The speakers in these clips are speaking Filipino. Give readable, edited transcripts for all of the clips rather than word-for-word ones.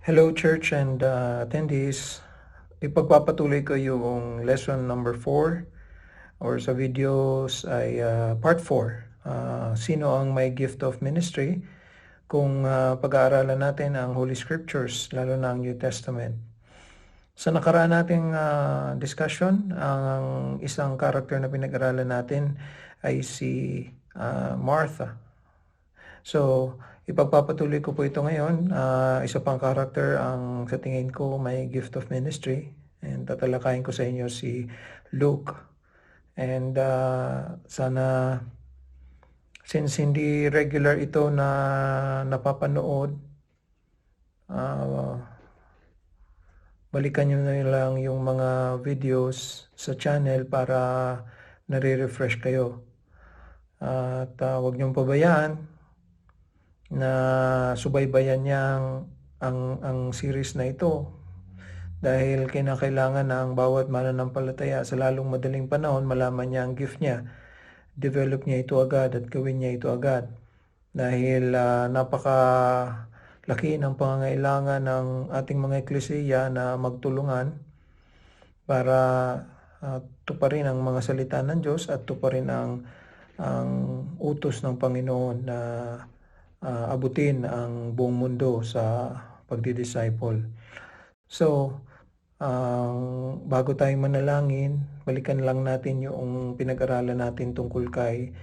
Hello church and attendees. Ipagpapatuloy ko yung lesson number 4 or sa videos ay part 4. Sino ang may gift of ministry? Kung pag-aaralan natin ang Holy Scriptures, lalo na ang New Testament. Sa nakaraan nating discussion, ang isang character na pinag-aralan natin ay si Martha. So, ipagpapatuloy ko po ito ngayon. Isa pang character ang sa tingin ko may gift of ministry. And tatalakayin ko sa inyo si Luke. And sana, since hindi regular ito na napapanood, balikan nyo na lang yung mga videos sa channel para nare-refresh kayo. At huwag niyong pabayaan na subaybayan niya ang series na ito dahil kinakailangan na ang bawat mananampalataya sa lalong madaling panahon malaman niya ang gift niya, develop niya ito agad at gawin niya ito agad dahil napakalaki ng pangangailangan ng ating mga eklesiya na magtulungan para tuparin ang mga salita ng Diyos at tuparin ang utos ng Panginoon na abutin ang buong mundo sa pagdidisciple. So, bago tayo manalangin, balikan lang natin yung pinag-aralan natin tungkol kay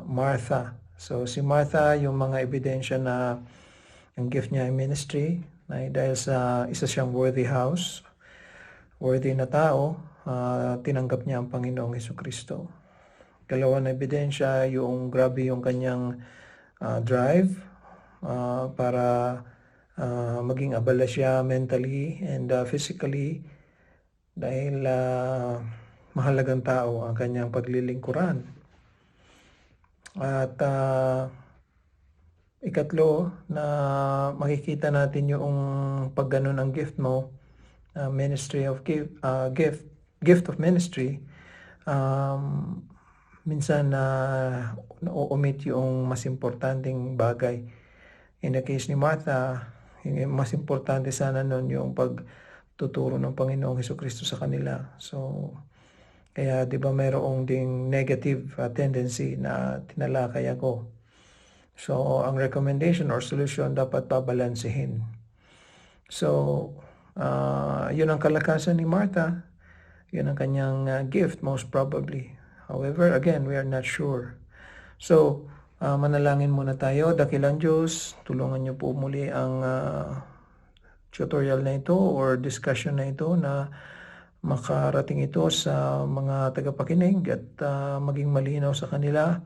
Martha. So, si Martha, yung mga ebidensya na ang gift niya ay ministry, dahil sa isa siyang worthy na tao, tinanggap niya ang Panginoong Hesukristo. Kalawa na ebidensya, yung grabe yung kanyang drive para maging abala siya mentally and physically dahil mahalagang tao ang kanyang paglilingkuran. At ikatlo na makikita natin yung pagganon ang gift mo, ministry of gift of ministry, minsan na-omit yung mas importanteng bagay. In the case ni Martha, yung mas importante sana nun yung pagtuturo ng Panginoong Hesukristo sa kanila. So, kaya di ba mayroong ding negative tendency na tinalakay ako. So, ang recommendation or solution dapat babalansehin. So, yun ang kalakasan ni Martha. Yun ang kanyang gift most probably. However, again, we are not sure. So, manalangin muna tayo. Dakilang Diyos, tulungan niyo po muli ang tutorial na ito or discussion na ito na makarating ito sa mga tagapakinig at maging malinaw sa kanila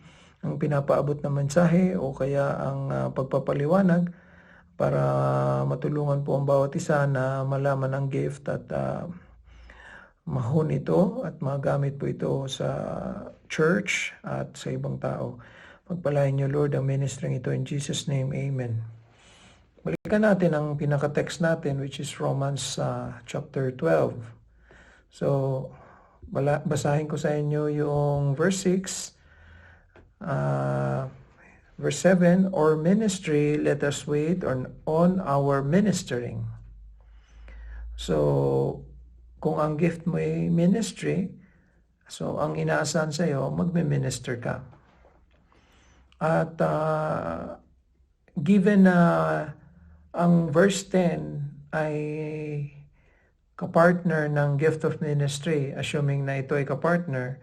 ang pinapaabot na mensahe o kaya ang pagpapaliwanag para matulungan po ang bawat isa na malaman ang gift at mahon ito at magamit po ito sa church at sa ibang tao. Pagpalain niyo Lord ang ministering ito in Jesus' name, Amen. Balikan natin ang pinaka-text natin which is Romans chapter 12. So, basahin ko sa inyo yung verse 6. Verse 7, or ministry, let us wait on our ministering. So, kung ang gift mo ay ministry, so ang inaasahan sa iyo, magme-minister ka. At given na ang verse 10 ay kapartner ng gift of ministry, assuming na ito ay kapartner,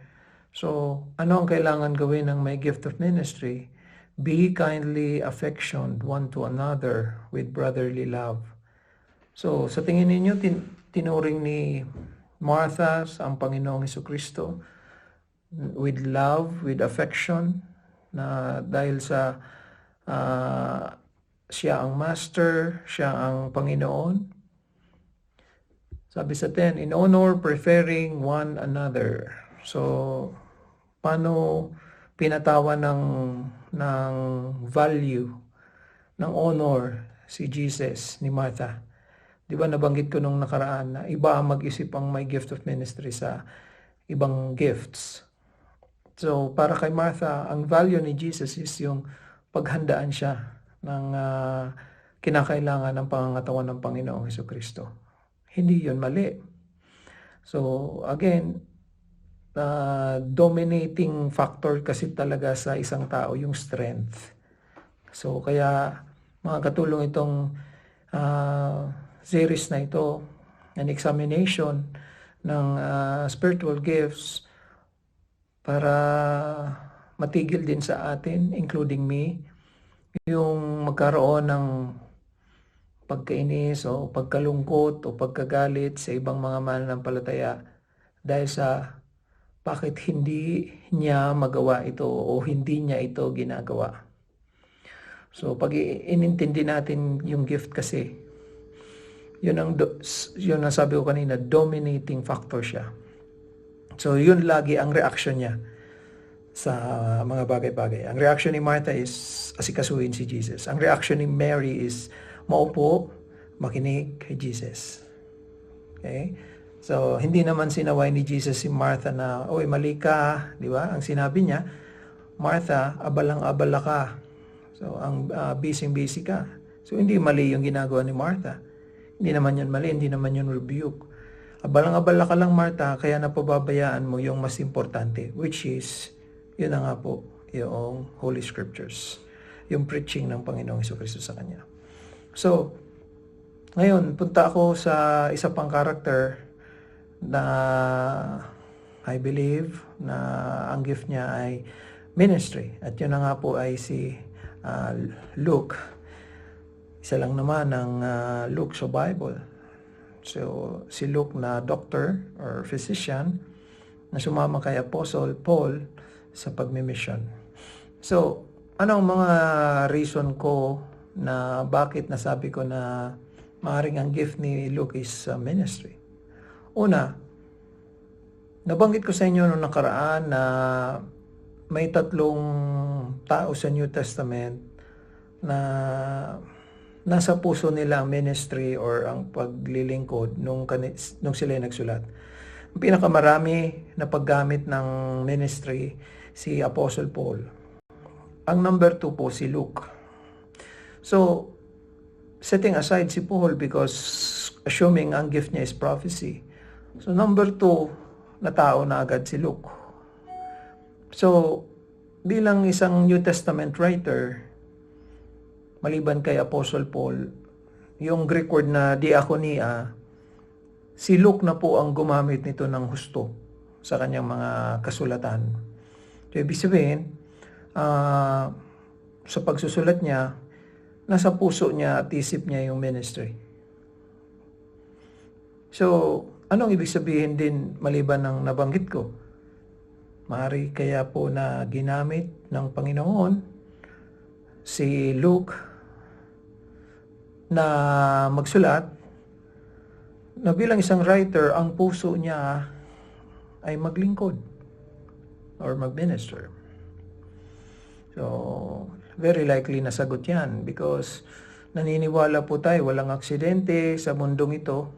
so ano ang kailangan gawin ng may gift of ministry? Be kindly affectioned one to another with brotherly love. So, sa tingin ninyo, tinuring ni Martha ang Panginoong Hesukristo with love, with affection, na dahil sa siya ang master, siya ang Panginoon. Sabi sa 10, in honor, preferring one another. So, paano pinatawan ng value, ng honor si Jesus ni Martha? Di ba nabanggit ko nung nakaraan na iba ang mag-isip ang may gift of ministry sa ibang gifts. So, para kay Martha, ang value ni Jesus is yung paghandaan siya ng kinakailangan ng pangangatawan ng Panginoong Hesukristo. Hindi yun mali. So again, dominating factor kasi talaga sa isang tao yung strength. So kaya mga katulong itong series na ito, an examination ng spiritual gifts para matigil din sa atin, including me, yung magkaroon ng pagkainis o pagkalungkot o pagkagalit sa ibang mga mananampalataya dahil sa bakit hindi niya magawa ito o hindi niya ito ginagawa. So pag inintindi natin yung gift kasi, yun ang sabi ko kanina, dominating factor siya. So yun lagi ang reaction niya sa mga bagay-bagay. Ang reaction ni Martha is asikasuhin si Jesus. Ang reaction ni Mary is maupo, makinig kay Jesus. Okay? So, hindi naman sinaway ni Jesus si Martha na, oy, mali ka, di ba? Ang sinabi niya, Martha, abalang-abala ka. So, ang busy-busy ka. So, hindi mali yung ginagawa ni Martha. Hindi naman yun mali, hindi naman yun rebuke. Abalang-abala ka lang, Martha, kaya napababayaan mo yung mas importante, which is, yun na nga po, yung Holy Scriptures. Yung preaching ng Panginoong Hesukristo sa Kanya. So, ngayon, punta ako sa isa pang character na I believe na ang gift niya ay ministry. At yun na nga po ay si Luke. Isa lang naman ang Luke sa Bible. So, si Luke na doctor or physician na sumama kay Apostle Paul sa pagmimission. So, anong mga reason ko na bakit nasabi ko na maaaring ang gift ni Luke is ministry? Una, nabanggit ko sa inyo noong nakaraan na may 3 tao sa New Testament na nasa puso nila ang ministry or ang paglilingkod nung sila nagsulat. Ang pinakamarami na paggamit ng ministry, si Apostle Paul. Ang number 2 po, si Luke. So, setting aside si Paul because assuming ang gift niya is prophecy. So, number 2 na tao na agad si Luke. So, bilang isang New Testament writer, maliban kay Apostle Paul, yung Greek word na diakonia, si Luke na po ang gumamit nito ng husto sa kanyang mga kasulatan. So, ibig sabihin, sa pagsusulat niya, nasa puso niya at isip niya yung ministry. So, anong ibig sabihin din maliban ng nabanggit ko? Maaari kaya po na ginamit ng Panginoon si Luke na magsulat na bilang isang writer, ang puso niya ay maglingkod or magminister. So, very likely nasagot yan because naniniwala po tayo, walang aksidente sa mundong ito.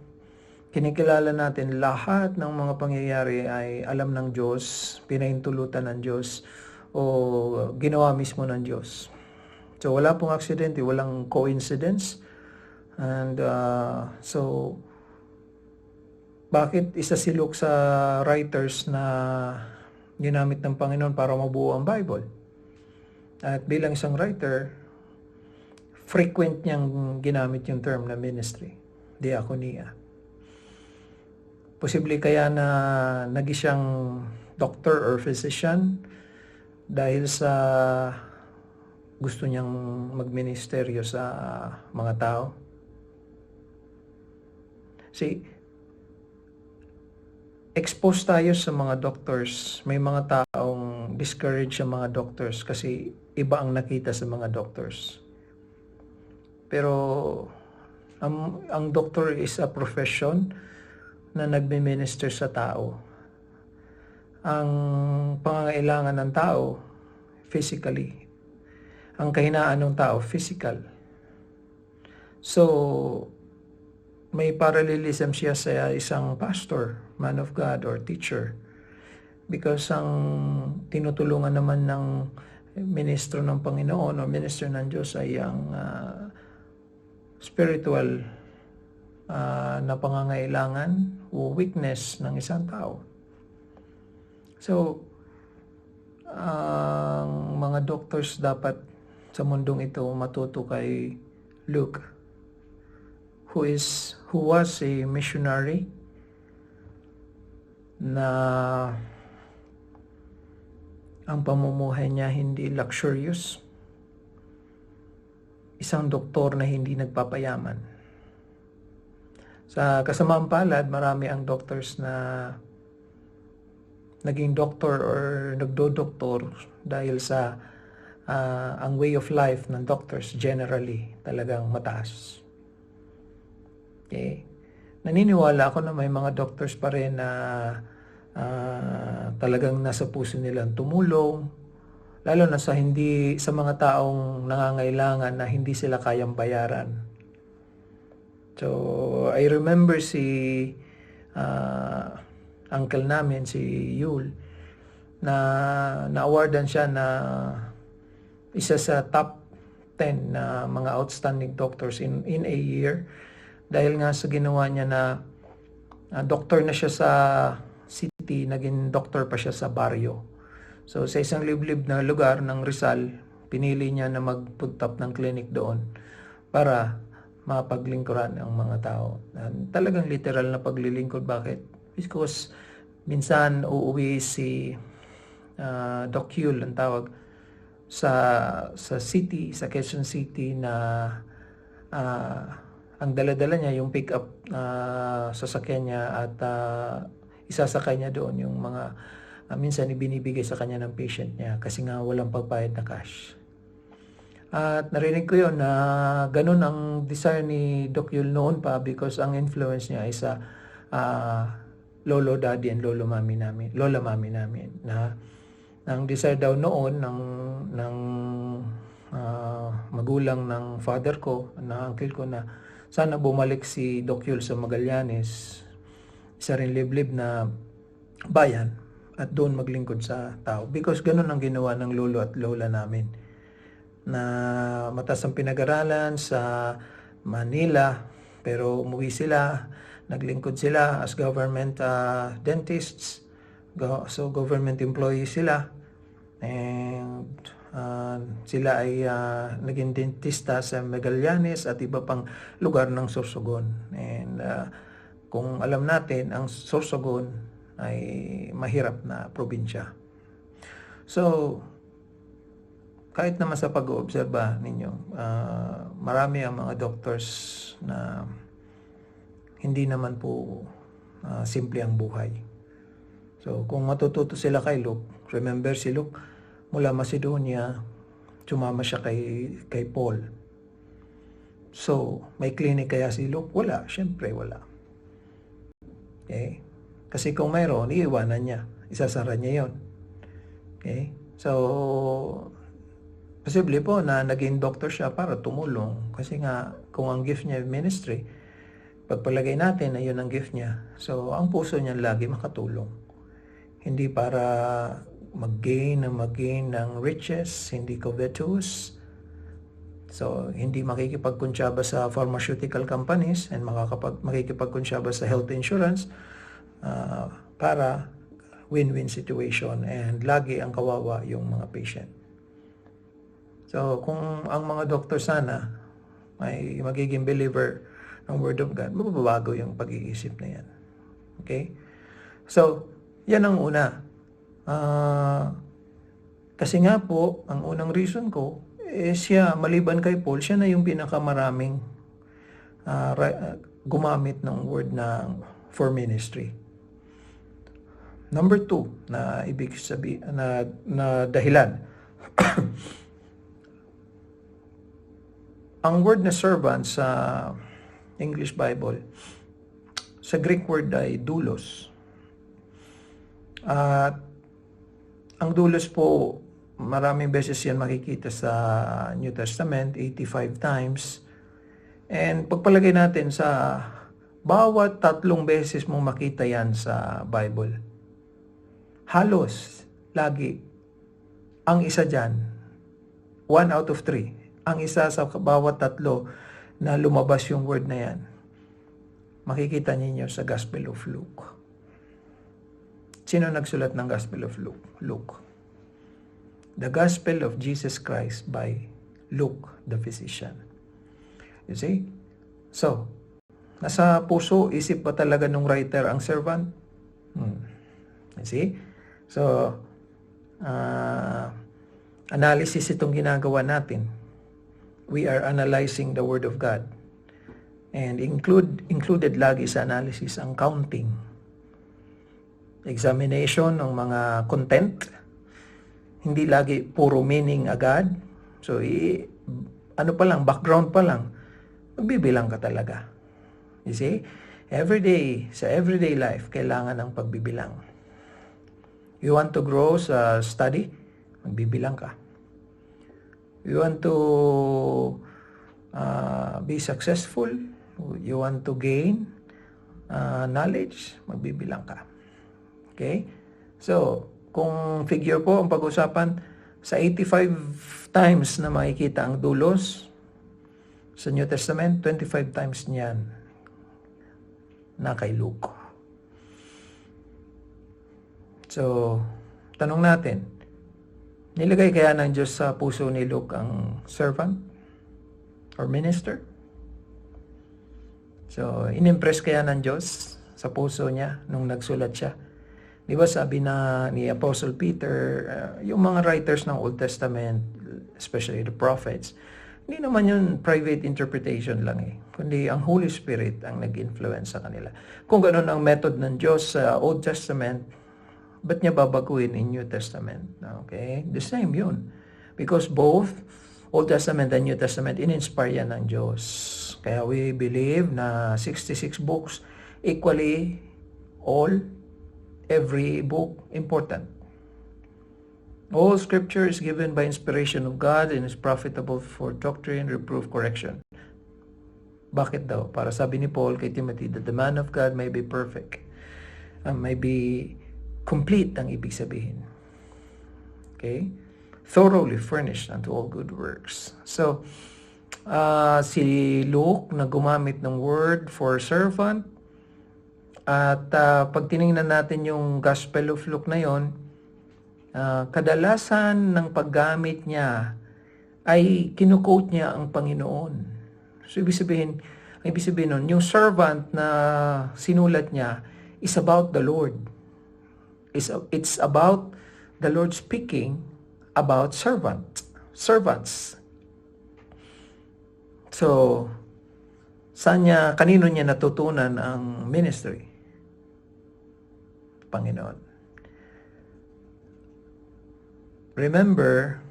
Kinikilala natin lahat ng mga pangyayari ay alam ng Diyos, pinahintulutan ng Diyos o ginawa mismo ng Diyos. So, wala pong aksidente, walang coincidence. And so, bakit isa si Luke sa writers na ginamit ng Panginoon para mabuo ang Bible? At bilang isang writer, frequent niyang ginamit yung term na ministry, diakonia. Posible kaya na naging siyang doctor or physician dahil sa gusto niyang magministeryo sa mga tao. See, exposed tayo sa mga doctors. May mga taong discourage sa mga doctors kasi iba ang nakita sa mga doctors. Pero ang doctor is a profession na nagme-minister sa tao. Ang pangangailangan ng tao, physically. Ang kahinaan ng tao, physical. So, may parallelism siya sa isang pastor, man of God, or teacher. Because ang tinutulungan naman ng ministro ng Panginoon o minister ng Diyos ay ang spiritual na pangangailangan o weakness ng isang tao. So, ang mga doctors dapat sa mundong ito matuto kay Luke, who was a missionary na ang pamumuhay niya hindi luxurious, isang doktor na hindi nagpapayaman. Sa kasamaang palad, marami ang doctors na naging doktor or nagdo-doktor dahil sa ang way of life ng doctors generally talagang mataas. Okay? Naniniwala ako na may mga doctors pa rin na talagang nasa puso nilang tumulong, lalo na sa mga taong nangangailangan na hindi sila kayang bayaran. So, I remember si uncle namin, si Yul, na na-awardan siya na isa sa top 10 na mga outstanding doctors in a year dahil nga sa ginawa niya na doctor na siya sa city, naging doctor pa siya sa baryo. So sa isang liblib na lugar ng Rizal, pinili niya na mag-put up ng clinic doon para mapaglingkuran ang mga tao. Talagang literal na paglilingkod. Bakit? Because minsan uuwi si Doc Yul, ang tawag, sa city, sa Quezon City, na ang dala-dala niya yung pick-up sasakyan niya at isasakay niya doon yung mga minsan ibinibigay sa kanya ng patient niya kasi nga walang pagbayad na cash. At narinig ko yun na ganun ang desire ni Doc Yul noon pa because ang influence niya ay sa lolo daddy and lola mami namin na ang desire daw noon ng magulang ng father ko, na uncle ko, na sana bumalik si Doc Yul sa Magallanes, isa rin liblib na bayan, at doon maglingkod sa tao. Because ganun ang ginawa ng lolo at lola namin, na mataas ang pinag-aralan sa Manila, pero umuwi sila, naglingkod sila as government dentists, so government employees sila, and sila ay naging dentista sa Magallanes at iba pang lugar ng Sorsogon. And kung alam natin, ang Sorsogon ay mahirap na probinsya. So, kahit naman sa pag-oobserba ninyo, marami ang mga doctors na hindi naman po simple ang buhay. So, kung matututo sila kay Luke, remember si Luke, mula Macedonia, sumama siya kay Paul. So, may clinic kaya si Luke? Wala, syempre wala. Okay? Kasi kung mayroon, iiwanan niya. Isasara niya yon. Okay? So, posible po na naging doctor siya para tumulong. Kasi nga, kung ang gift niya ministry, pagpalagay natin na yun ang gift niya. So, ang puso niya lagi makatulong. Hindi para mag-gain ng riches, hindi covetous. So, hindi makikipagkunsyaba sa pharmaceutical companies and makikipagkunsyaba sa health insurance para win-win situation, and lagi ang kawawa yung mga patient. So, kung ang mga doktor sana ay magiging believer ng Word of God, mababago yung pag-iisip na yan. Okay? So, yan ang una. Kasi nga po, ang unang reason ko, siya, maliban kay Paul, siya na yung pinakamaraming gumamit ng word na for ministry. Number 2 na ibig sabihin na dahilan. Ang word na servant sa English Bible, sa Greek word ay doulos. At ang doulos po, maraming beses yan makikita sa New Testament, 85 times. And pagpalagay natin sa bawat 3 beses mong makita yan sa Bible, halos lagi ang isa dyan, 1 out of 3, ang isa sa bawat 3 na lumabas yung word na yan, makikita ninyo sa Gospel of Luke. Sino nagsulat ng Gospel of Luke? Luke. The Gospel of Jesus Christ by Luke, the physician. You see? So, nasa puso, isip ba talaga nung writer ang servant? You see? So, analysis itong ginagawa natin. We are analyzing the Word of God. And included lagi sa analysis ang counting. Examination ng mga content. Hindi lagi puro meaning agad. So, background pa lang, magbibilang ka talaga. You see? Sa everyday life, kailangan ng pagbibilang. You want to grow sa study? Magbibilang ka. You want to be successful? You want to gain knowledge? Magbibilang ka. Okay? So, kung figure po ang pag-usapan, sa 85 times na makikita ang dulos sa New Testament, 25 times niyan na kay Luke. So, tanong natin, nilagay kaya ng Diyos sa puso ni Luke ang servant or minister? So, inimpress kaya ng Diyos sa puso niya nung nagsulat siya? Di ba sabi na ni Apostle Peter, yung mga writers ng Old Testament, especially the prophets, hindi naman yun private interpretation lang kundi ang Holy Spirit ang nag-influence sa kanila. Kung ganoon ang method ng Diyos sa Old Testament, ba't niya babaguhin in New Testament? Okay? The same yun. Because both Old Testament and New Testament, in-inspire yan ng Diyos. Kaya we believe na 66 books, equally every book important. All scripture is given by inspiration of God and is profitable for doctrine, reproof, correction. Bakit daw? Para sabi ni Paul kay Timothy, that the man of God may be perfect, may be complete ang ibig sabihin. Okay? Thoroughly furnished unto all good works. So, si Luke na gumamit ng word for servant, at pag tinignan natin yung Gospel of Luke na yon, kadalasan ng paggamit niya ay kinukote niya ang Panginoon. So, ibig sabihin nun, yung servant na sinulat niya is about the Lord. It's about the Lord speaking about servants. So, kanino niya natutunan ang ministry? Panginoon. Remember,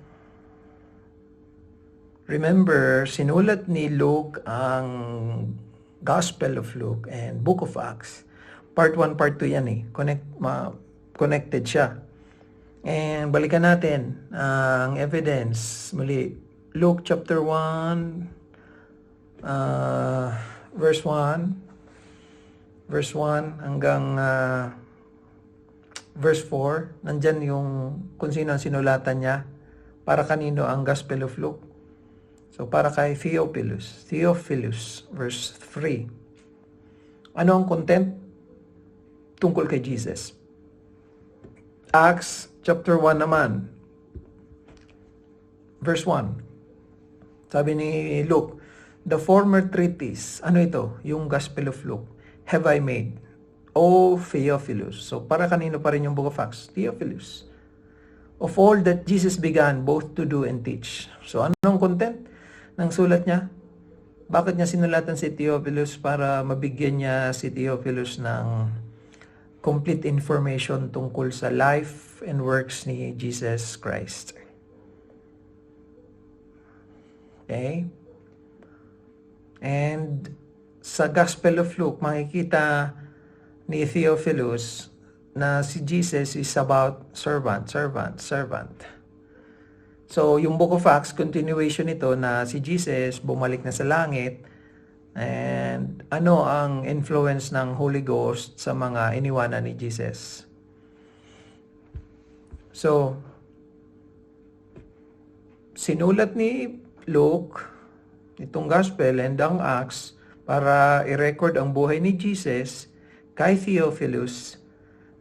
sinulat ni Luke ang Gospel of Luke and Book of Acts. Part 1, part 2 yan connected siya. And balikan natin ang evidence. Muli, Luke chapter 1, verse 1 hanggang verse 4, nandyan yung kung sino ang sinulatan niya, para kanino ang Gospel of Luke. So, para kay Theophilus, verse 3. Ano ang content? Tungkol kay Jesus. Acts chapter 1 naman, verse 1. Sabi ni Luke, the former treatise, ano ito? Yung Gospel of Luke, have I made, O Theophilus. So, para kanino pa rin yung Book of Acts? Theophilus. Of all that Jesus began both to do and teach. So, anong content ng sulat niya? Bakit niya sinulatan si Theophilus? Para mabigyan niya si Theophilus ng complete information tungkol sa life and works ni Jesus Christ. Okay? And sa Gospel of Luke, makikita ni Theophilus na si Jesus is about servant. So, yung Book of Acts, continuation ito na si Jesus bumalik na sa langit, and ano ang influence ng Holy Ghost sa mga iniwanan ni Jesus. So, sinulat ni Luke itong gospel and ang Acts para i-record ang buhay ni Jesus kay Theophilus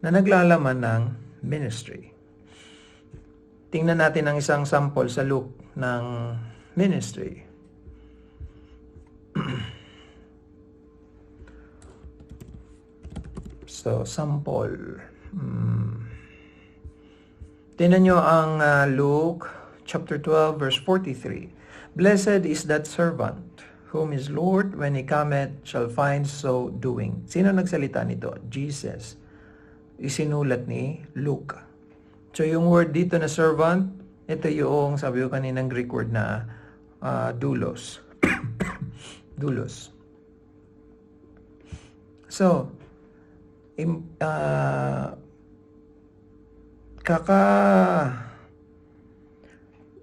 na naglalaman ng ministry. Tingnan natin ang isang sample sa Luke ng ministry. So, sample. Tingnan nyo ang Luke chapter 12 verse 43. Blessed is that servant whom his Lord when he cometh shall find so doing. Sino nagsalita nito? Jesus. Isinulat ni Luke. So yung word dito na servant, ito yung sabi ko kaninang Greek word na doulos. Doulos. So,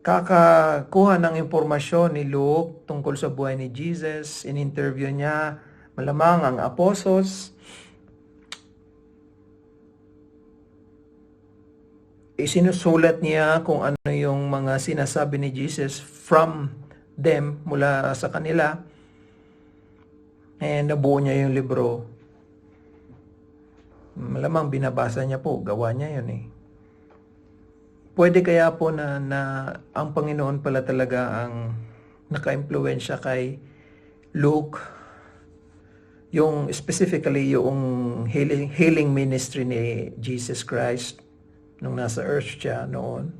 kakakuha ng impormasyon ni Luke tungkol sa buhay ni Jesus. In-interview niya malamang ang apostles. Isinusulat niya kung ano yung mga sinasabi ni Jesus from them, mula sa kanila. And nabuo niya yung libro. Malamang binabasa niya po, gawa niya yun eh. Pwede kaya po na ang Panginoon pala talaga ang naka-impluwensya kay Luke, yung specifically yung healing ministry ni Jesus Christ nung nasa earth siya noon.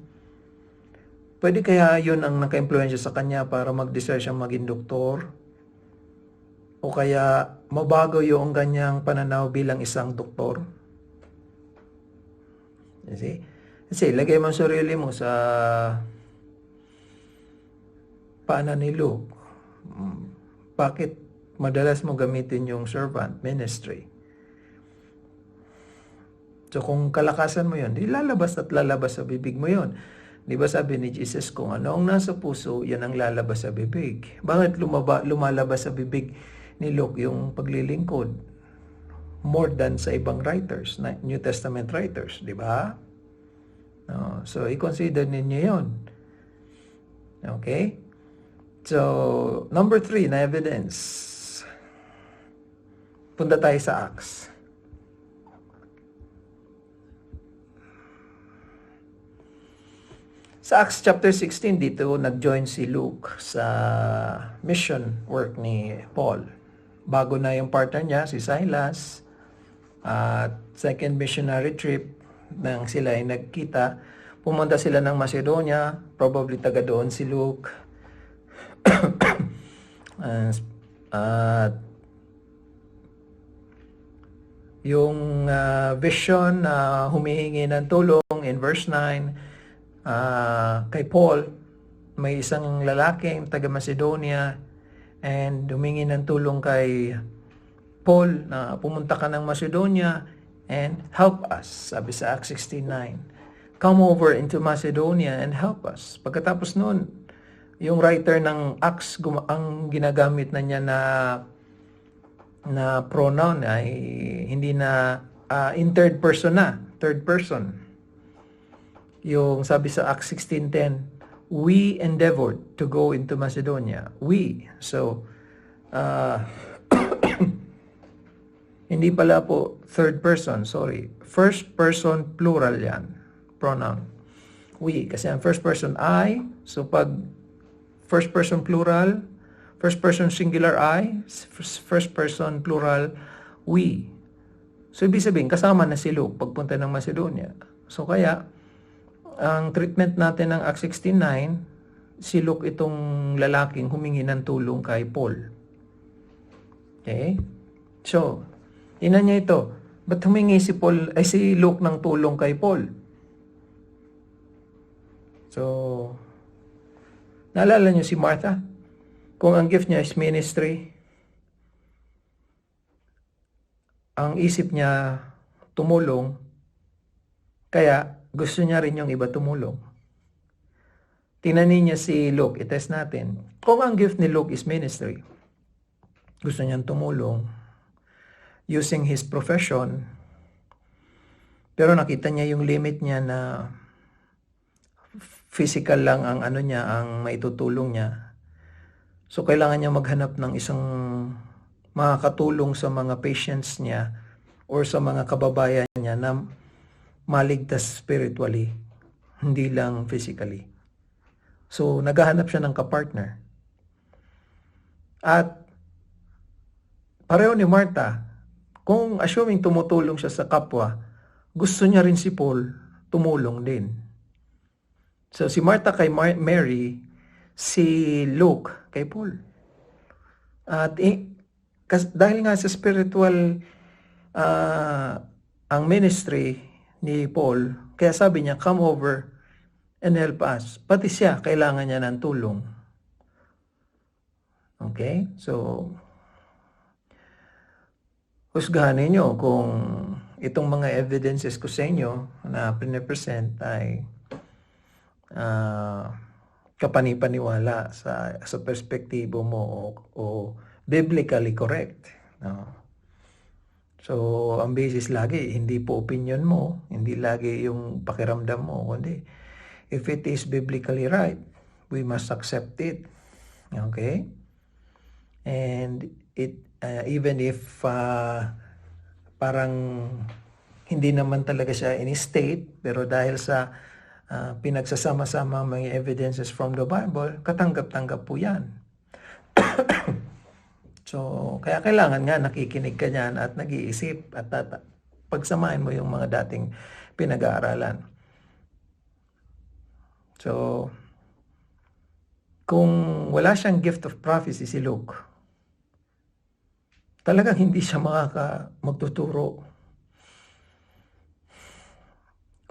Pwede kaya yun ang naka-impluwensya sa kanya para mag-desire siyang maging doktor? O kaya mabago yung kanyang pananaw bilang isang doktor? You see? Kasi lagay mo ang sarili mo sa paanan ni Luke. Bakit madalas mo gamitin yung servant ministry? So kung kalakasan mo yun, lalabas at lalabas sa bibig mo yun. Di ba sabi ni Jesus, kung ano ang nasa puso, yan ang lalabas sa bibig. Bakit lumalabas sa bibig ni Luke yung paglilingkod? More than sa ibang writers, New Testament writers, di ba? No, so i-consider ninyo yun. Okay? So, number 3 na evidence. Punta tayo sa Acts. Sa Acts chapter 16, dito nag-join si Luke sa mission work ni Paul. Bago na yung partner niya, si Silas, at second missionary trip nang sila ay nagkita, pumunta sila ng Macedonia, probably taga doon si Luke. At yung vision na humihingi ng tulong in verse 9, kay Paul, may isang lalaking taga Macedonia and humingi ng tulong kay Paul na pumunta ka ng Macedonia and help us. Sabi sa Acts 16:9, come over into Macedonia and help us. Pagkatapos noon, yung writer ng Acts, ang ginagamit na niya na pronoun ay hindi na in third person na, third person. Yung sabi sa Acts 16:10, we endeavored to go into Macedonia. We. So, hindi pala po third person, sorry. First person plural yan, pronoun. We. Kasi ang first person I. So, pag first person plural, first person singular I, first person plural, we. So, ibig sabihin, kasama na si Luke pagpunta ng Macedonia. So, kaya, ang treatment natin ng Acts 16:9, si Luke itong lalaking humingi ng tulong kay Paul. Okay? So, tingnan niyo ito. Ba't humingi si Luke ng tulong kay Paul? So, naalala niyo si Martha? Kung ang gift niya is ministry, ang isip niya tumulong, kaya gusto niya rin yung iba tumulong. Tingnan niyo si Luke, itest natin. Kung ang gift ni Luke is ministry, gusto niyang tumulong using his profession, pero nakita niya yung limit niya na physical lang ang ang maitutulong niya. So, kailangan niya maghanap ng isang makakatulong sa mga patients niya or sa mga kababayan niya na maligtas spiritually, hindi lang physically. So, naghahanap siya ng kapartner. At pareho ni Martha, kung assuming tumutulong siya sa kapwa, gusto niya rin si Paul tumulong din. So, si Martha kay Mary, si Luke kay Paul. At dahil nga sa spiritual ang ministry ni Paul, kaya sabi niya, come over and help us. Pati siya, kailangan niya ng tulong. Okay? So, husgahan ninyo kung itong mga evidences ko sa inyo na pinipresent ay kapanipaniwala sa perspektibo mo o biblically correct. No? So, ang basis lagi, hindi po opinion mo, hindi lagi yung pakiramdam mo, kundi if it is biblically right, we must accept it. Okay? And even if parang hindi naman talaga siya in-state, pero dahil sa pinagsasama-sama mga evidences from the Bible, katanggap-tanggap po yan. So, kaya kailangan nga nakikinig ka niyan at nag-iisip at pagsamahin mo yung mga dating pinag-aaralan. So, kung wala siyang gift of prophecy si Luke, talagang hindi siya magtuturo.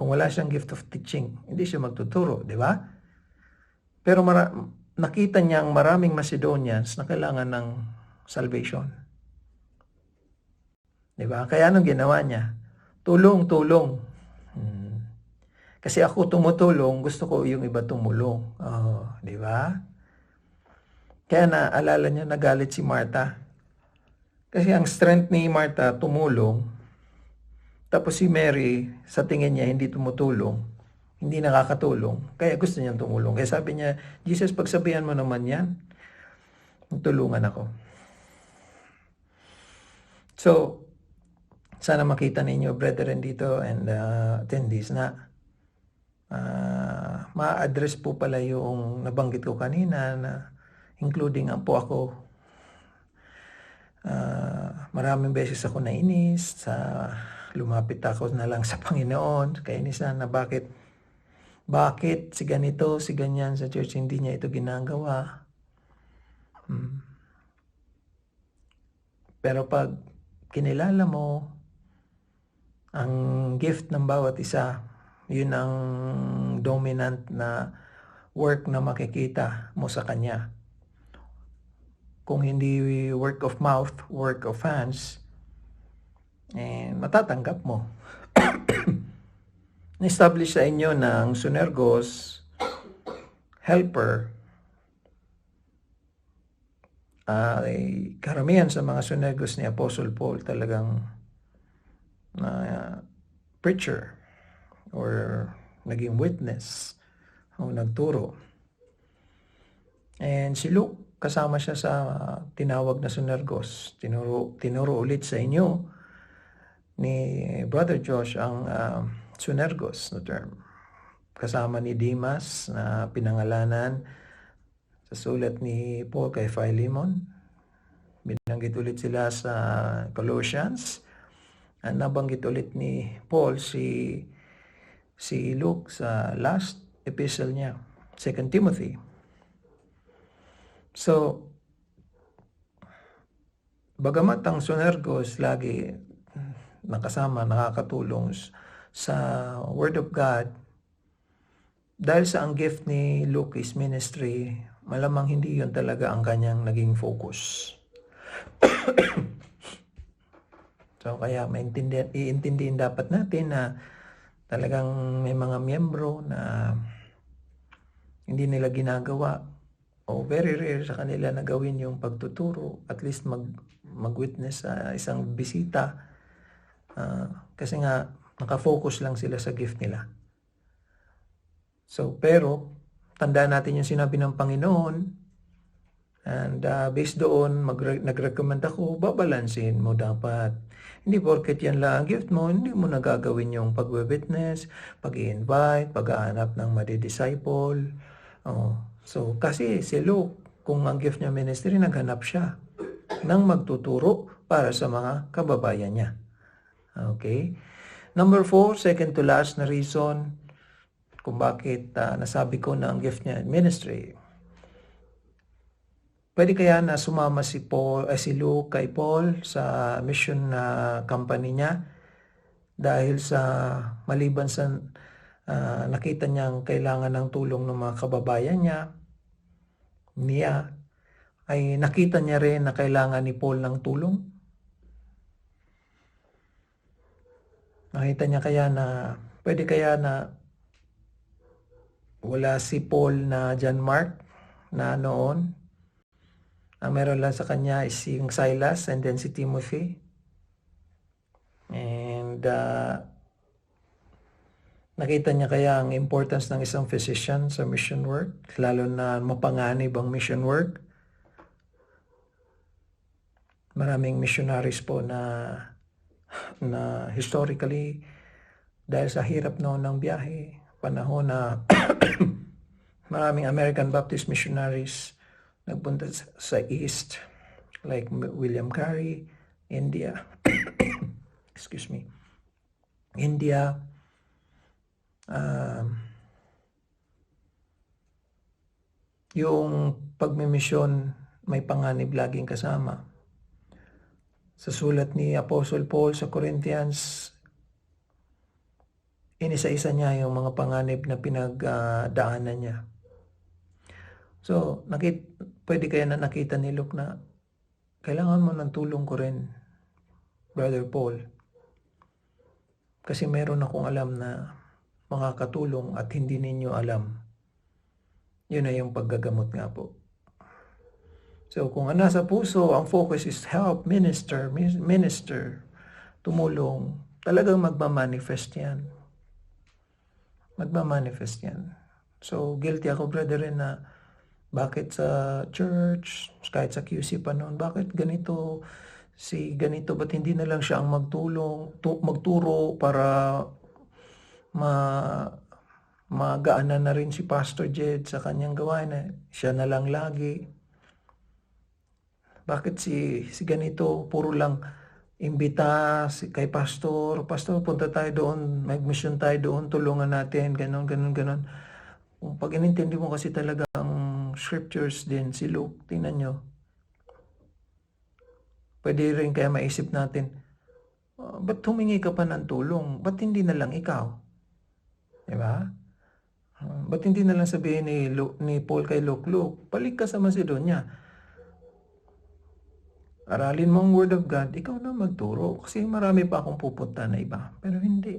Kung wala siyang gift of teaching, hindi siya magtuturo, di ba? Pero nakita niya ang maraming Macedonians na kailangan ng salvation. Di ba? Kaya anong ginawa niya? Tulong. Kasi ako tumutulong, gusto ko yung iba tumulong. Oh, di ba? Kaya naalala niya, nagalit si Martha. Kasi ang strength ni Martha tumulong, tapos si Mary, sa tingin niya, hindi tumutulong, hindi nakakatulong, kaya gusto niyang tumulong. Kaya sabi niya, Jesus, pagsabihan mo naman yan, tulungan ako. So, sana makita ninyo, brethren dito and attendees na ma-address po pala yung nabanggit ko kanina na including po ako. Maraming beses ako nainis lumapit ako na lang sa Panginoon, kainisan na bakit si ganito, si ganyan sa church, hindi niya ito ginagawa. Pero pag kinilala mo ang gift ng bawat isa, yun ang dominant na work na makikita mo sa kanya. Kung hindi work of mouth, work of hands, matatanggap mo. Na-establish sa inyo ng Sunergos helper, karamihan sa mga Sunergos ni Apostle Paul talagang preacher or naging witness o nagturo. And si Luke, kasama siya sa tinawag na Sunergos. Tinuro ulit sa inyo ni Brother Josh ang Sunergos na term. Kasama ni Demas na pinangalanan sa sulat ni Paul kay Philemon. Binanggit ulit sila sa Colossians. At nabanggit ulit ni Paul si Luke sa last epistle niya, 2 Timothy. So, bagamat ang Sunergos lagi nakasama, nakakatulong sa Word of God, dahil sa ang gift ni Luke is ministry, malamang hindi yun talaga ang kanyang naging focus. So, kaya iintindihin dapat natin na talagang may mga miyembro na hindi nila ginagawa o very rare sa kanila na gawin yung pagtuturo, at least mag-witness sa isang bisita. Kasi nga, nakafocus lang sila sa gift nila. So, pero, tandaan natin yung sinabi ng Panginoon, And based doon, nag-recommend ako, babalansin mo dapat. Hindi porket yan lang ang gift mo, hindi mo nagagawin yung pag-witness, pag-i-invite, pag-aanap ng madi-disciple. Oh. So, kasi si Luke, kung ang gift niya ministry, naghanap siya ng magtuturo para sa mga kababayan niya. Okay? Number 4, second to last na reason kung bakit nasabi ko na ang gift niya ministry. Pwede kaya na sumama si Luke kay Paul sa mission na company niya dahil sa maliban sa nakita niyang kailangan ng tulong ng mga kababayan niya, ay nakita niya rin na kailangan ni Paul ng tulong. Nakita niya kaya na pwede kaya na wala si Paul na John Mark na noon. Ang meron lang sa kanya is yung Silas and then si Timothy. And nakita niya kaya ang importance ng isang physician sa mission work, lalo na mapanganib ang mission work. Maraming missionaries po na historically, dahil sa hirap noon ng biyahe, panahon na maraming American Baptist missionaries nagpunta sa East, like William Carey, India, excuse me, India, yung pagmimisyon may panganib laging kasama. Sa sulat ni Apostle Paul sa Corinthians, inisa-isa niya yung mga panganib na pinagdaanan niya. So, pwede kaya na nakita ni Luke na kailangan mo ng tulong ko rin, Brother Paul. Kasi meron akong alam na makakatulong at hindi ninyo alam. Yun na yung paggagamot nga po. So, kung nasa puso, ang focus is help, minister, tumulong, talagang magmamanifest yan. Magmamanifest yan. So, guilty ako, brother, rin na bakit sa church, kahit sa QC pa noon, bakit ganito, ba't hindi na lang siya ang magturo para magaanan na rin si Pastor Jed sa kanyang gawain na siya na lang lagi. Bakit si ganito, puro lang imbita kay Pastor, punta tayo doon, mag-mission tayo doon, tulungan natin, ganon. Kung pag inintindi mo kasi talaga ang scriptures din, si Luke, tingnan nyo. Pwede rin kaya maisip natin, ba't humingi ka pa ng tulong? Ba't hindi na lang ikaw? Diba? Ba't hindi na lang sabihin ni Paul kay Luke, balik ka sa Macedonia. Aralin mo ang Word of God, ikaw na magturo. Kasi marami pa akong pupunta na iba. Pero hindi.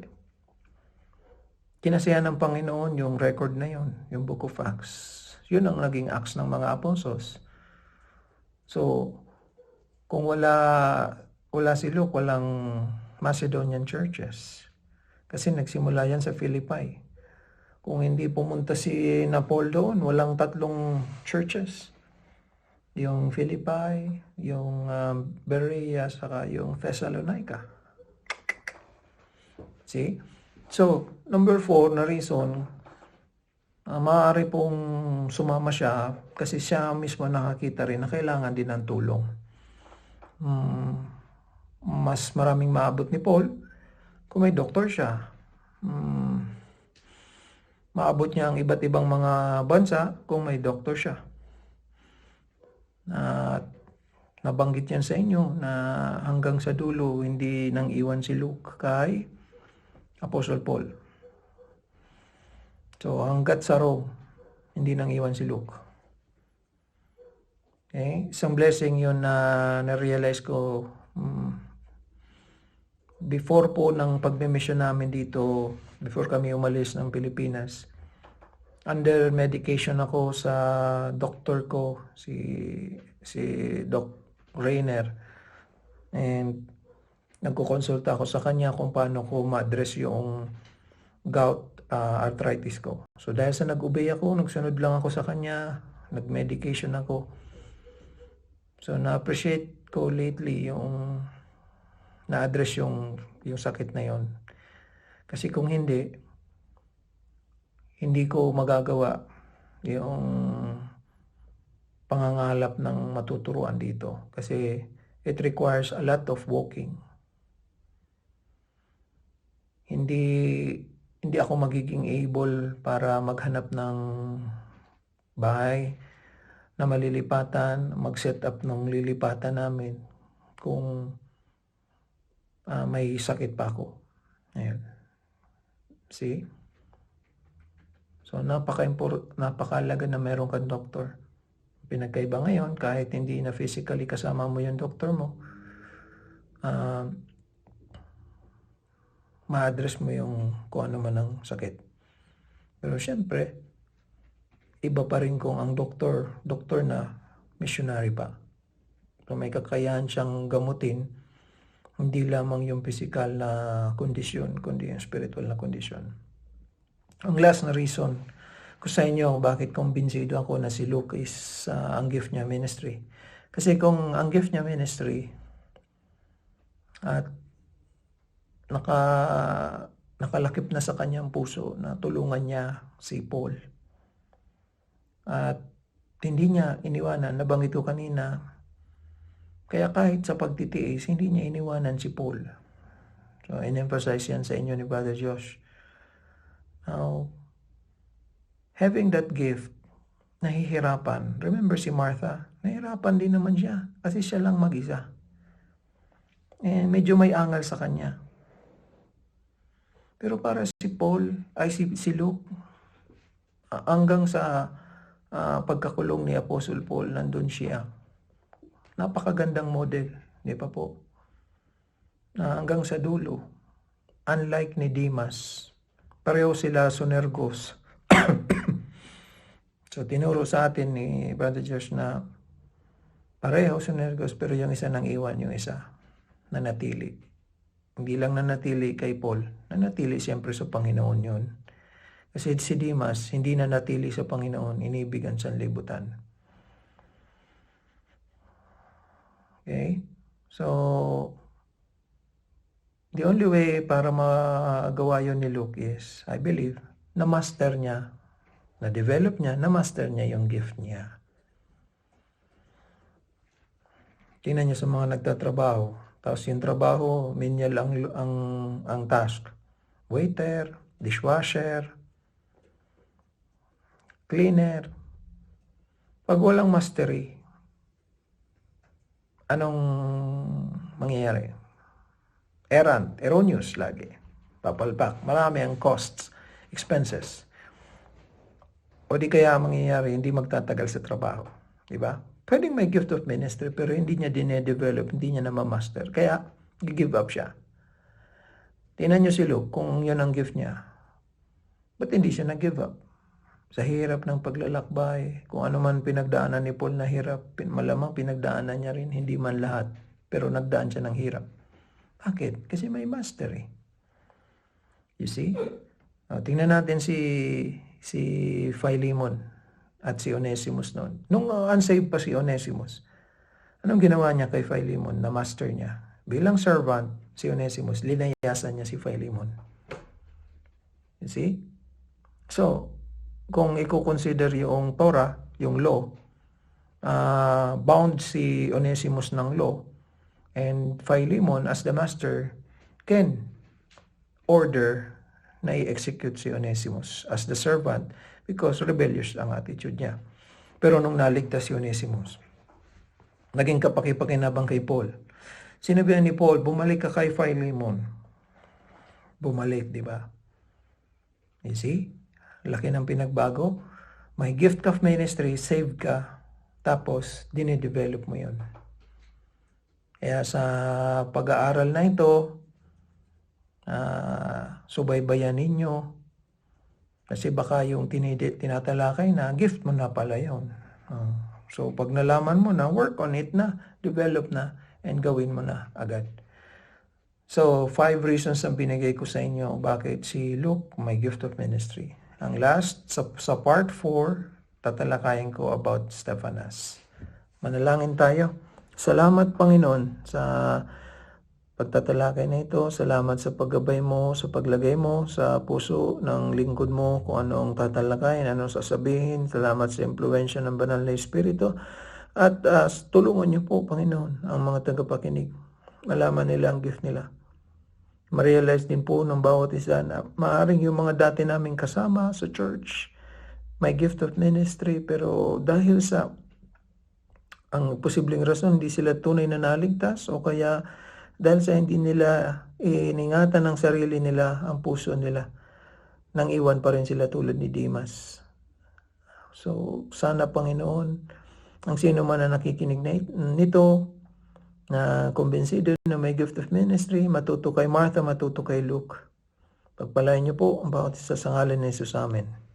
Kinasiyahan ng Panginoon yung record na yun, yung Book of Acts. Yun ang naging acts ng mga apostles. So, kung wala si Luke, walang Macedonian churches. Kasi nagsimula yan sa Philippi. Kung hindi pumunta si Paul doon, walang 3 churches. Yung Philippi, yung Berea, saka yung Thessalonica. See? So, number 4 na reason, maaari pong sumama siya kasi siya mismo nakakita rin na kailangan din ng tulong. Mas maraming maabot ni Paul kung may doktor siya. Maabot niya ang iba't ibang mga bansa kung may doktor siya. At nabanggit yan sa inyo na hanggang sa dulo hindi nang iwan si Luke kay Apostle Paul. So hanggat sa Rome, hindi nang iwan si Luke. Okay? Isang blessing yun na na-realize ko before po ng pagme-mission namin dito, before kami umalis ng Pilipinas. Under medication ako sa doctor ko, si Doc Rainer. And nagkukonsulta ako sa kanya kung paano ko ma-address yung gout arthritis ko. So dahil sa nag-obey ako, nagsunod lang ako sa kanya, nag-medication ako. So, na-appreciate ko lately yung na-address yung sakit na yon. Kasi kung hindi ko magagawa yung pangangalap ng matuturuan dito. Kasi it requires a lot of walking. Hindi ako magiging able para maghanap ng bahay na malilipatan, mag-set up ng lilipatan namin kung may sakit pa ako. Ayan. See? So, napakalaga na meron kang doktor. Pinagkaiba ngayon, kahit hindi na physically kasama mo yung doktor mo, ma-address mo yung kung ano man ang sakit. Pero syempre, iba pa rin kung ang doktor na missionary pa. So, may kakayahan siyang gamutin, hindi lamang yung physical na kondisyon, kundi yung spiritual na kondisyon. Ang last na reason ko sa inyo bakit kumbinsido ako na si Luke is ang gift niya ministry. Kasi kung ang gift niya ministry at nakalakip na sa kanyang puso na tulungan niya si Paul at hindi niya iniwanan, nabanggit ko kanina, kaya kahit sa pagtitiis, hindi niya iniwanan si Paul. So, in-emphasize yan sa inyo ni Brother Josh. Now, having that gift, nahihirapan. Remember si Martha, nahihirapan din naman siya kasi siya lang mag-isa. And medyo may angal sa kanya. Pero para si Luke, hanggang sa pagkakulong ni Apostle Paul, nandun siya. Napakagandang model, di ba po? Hanggang sa dulo, unlike ni Demas, pareho sila sunergos. So, tinuro sa atin ni Brother Josh na pareho sunergos, pero yung isa nang iwan, yung isa nanatili. Hindi lang nanatili kay Paul, nanatili siyempre sa Panginoon yun. Kasi si Demas, hindi nanatili sa Panginoon, inibigan sa libutan. Okay? So, the only way para magawa yun ni Luke is, I believe, na-master niya, na-develop niya, na-master niya yung gift niya. Tingnan niyo sa mga nagtatrabaho, tapos yung trabaho, menial ang task. Waiter, dishwasher, cleaner. Pag walang mastery, anong mangyayari? Erroneous lagi. Papalpak. Marami ang costs, expenses. O di kaya mangyayari, hindi magtatagal sa trabaho. Diba? Pwedeng may gift of ministry, pero hindi niya dine-develop, hindi niya na-master. Kaya, give up siya. Tingnan niyo si Luke, kung yun ang gift niya, ba't hindi siya nag-give up? Sa hirap ng paglalakbay, kung ano man pinagdaanan ni Paul na hirap, malamang pinagdaanan niya rin, hindi man lahat, pero nagdaan siya ng hirap. Bakit? Kasi may mastery. You see? Tingnan natin si Philemon at si Onesimus noon. Nung unsaved pa si Onesimus, anong ginawa niya kay Philemon na master niya? Bilang servant, si Onesimus, linayasan niya si Philemon. You see? So, kung i-consider yung Torah, yung law, bound si Onesimus ng law, and Philemon as the master can order na i-execute si Onesimus as the servant because rebellious ang attitude niya. Pero nung naligtas si Onesimus, naging kapakipakinabang kay Paul. Sinabihan ni Paul, bumalik ka kay Philemon. Bumalik, di ba? You see? Laki ng pinagbago. May gift of ministry, save ka, tapos dine-develop mo yun. Kaya sa pag-aaral na ito, subaybayan ninyo. Kasi baka yung tinatalakay na, gift mo na pala yun. So pag nalaman mo na, work on it na, develop na, and gawin mo na agad. So 5 reasons ang binigay ko sa inyo bakit si Luke may gift of ministry. Ang last, sa part 4, tatalakayin ko about Stephanas. Manalangin tayo. Salamat Panginoon sa pagtatalakay na ito. Salamat sa paggabay mo, sa paglagay mo sa puso ng lingkod mo kung ano ang tatalakayin, ano ang sasabihin. Salamat sa impluwensya ng banal na Espiritu. At tulungan niyo po, Panginoon, ang mga tagapakinig. Malaman nila ang gift nila. Ma-realize din po ng bawat isa na maaaring yung mga dati naming kasama sa church, may gift of ministry, pero dahil sa ang posibleng rason, hindi sila tunay na naligtas o kaya dahil sa hindi nila iningatan ng sarili nila, ang puso nila, nang iwan pa rin sila tulad ni Dimas. So, sana Panginoon, ang sino man na nakikinig nito, na kumbinsido na may gift of ministry, matuto kay Martha, matuto kay Luke. Pagpalain niyo po ang bawat isa sa ngalan ni Jesus. Amen.